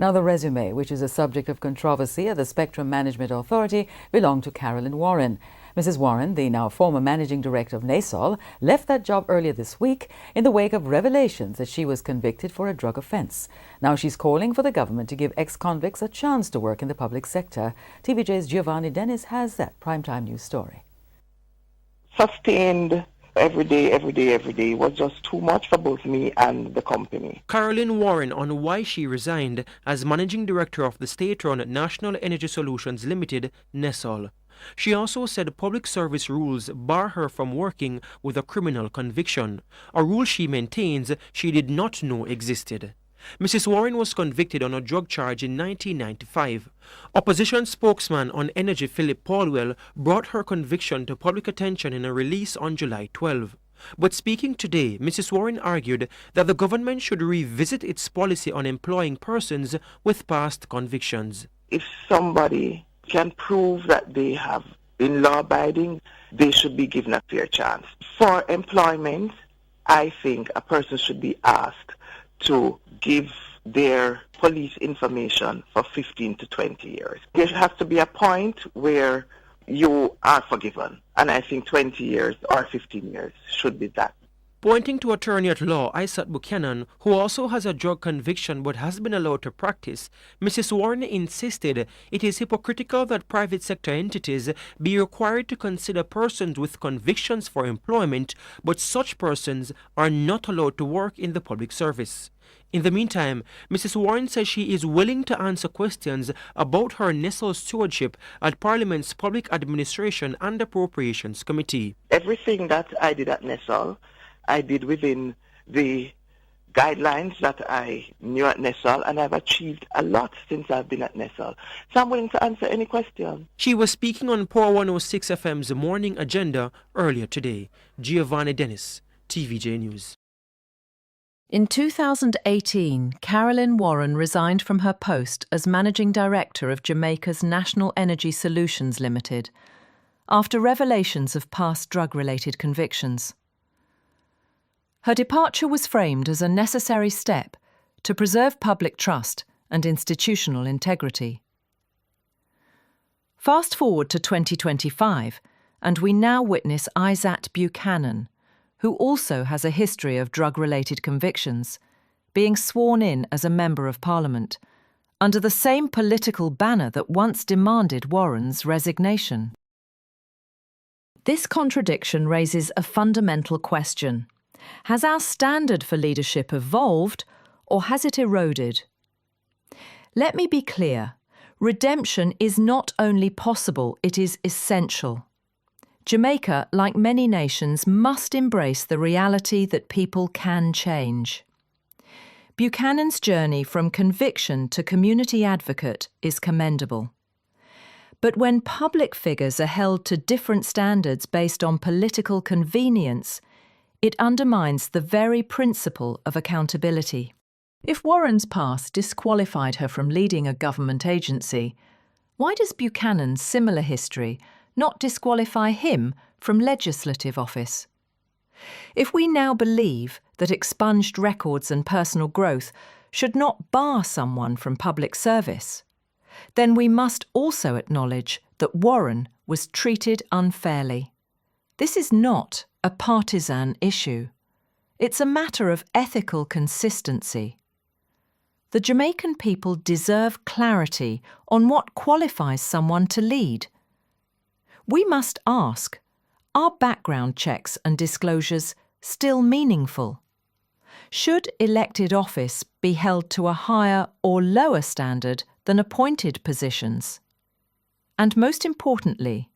Now, the resume, which is a subject of controversy at the Spectrum Management Authority, belonged to Carolyn Warren. Mrs. Warren, the now former managing director of NASOL, left that job earlier this week in the wake of revelations that she was convicted for a drug offense. Now she's calling for the government to give ex-convicts a chance to work in the public sector. TVJ's Giovanni Dennis has that primetime news story. Sustained every day was just too much for both me and the company. Carolyn Warren on why she resigned as managing director of the state-run National Energy Solutions Limited, NESOL. She also said public service rules bar her from working with a criminal conviction, a rule she maintains she did not know existed. Mrs. Warren was convicted on a drug charge in 1995. Opposition spokesman on energy Philip Paulwell brought her conviction to public attention in a release on July 12. But speaking today, Mrs. Warren argued that the government should revisit its policy on employing persons with past convictions. If somebody can prove that they have been law-abiding, they should be given a fair chance. For employment, I think a person should be asked to give their police information for 15 to 20 years. There has to be a point where you are forgiven, and I think 20 years or 15 years should be that. Pointing to attorney at law Isaac Buchanan, who also has a drug conviction but has been allowed to practice, Mrs. Warren insisted it is hypocritical that private sector entities be required to consider persons with convictions for employment, but such persons are not allowed to work in the public service. In the meantime, Mrs. Warren says she is willing to answer questions about her NESOL stewardship at Parliament's Public Administration and Appropriations Committee. Everything that I did at NESOL, I did within the guidelines that I knew at NESOL, and I've achieved a lot since I've been at NESOL. So I'm willing to answer any question. She was speaking on Power 106 FM's Morning Agenda earlier today. Giovanni Dennis, TVJ News. In 2018, Carolyn Warren resigned from her post as Managing Director of Jamaica's National Energy Solutions Limited after revelations of past drug-related convictions. Her departure was framed as a necessary step to preserve public trust and institutional integrity. Fast forward to 2025, and we now witness Isaac Buchanan, who also has a history of drug-related convictions, being sworn in as a Member of Parliament, under the same political banner that once demanded Warren's resignation. This contradiction raises a fundamental question. Has our standard for leadership evolved, or has it eroded? Let me be clear. Redemption is not only possible, it is essential. Jamaica, like many nations, must embrace the reality that people can change. Buchanan's journey from conviction to community advocate is commendable. But when public figures are held to different standards based on political convenience, it undermines the very principle of accountability. If Warren's past disqualified her from leading a government agency, why does Buchanan's similar history not disqualify him from legislative office? If we now believe that expunged records and personal growth should not bar someone from public service, then we must also acknowledge that Warren was treated unfairly. This is not a partisan issue. It's a matter of ethical consistency. The Jamaican people deserve clarity on what qualifies someone to lead. We must ask, are background checks and disclosures still meaningful? Should elected office be held to a higher or lower standard than appointed positions? And most importantly,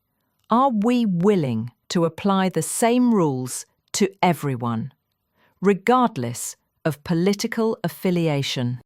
are we willing to apply the same rules to everyone, regardless of political affiliation?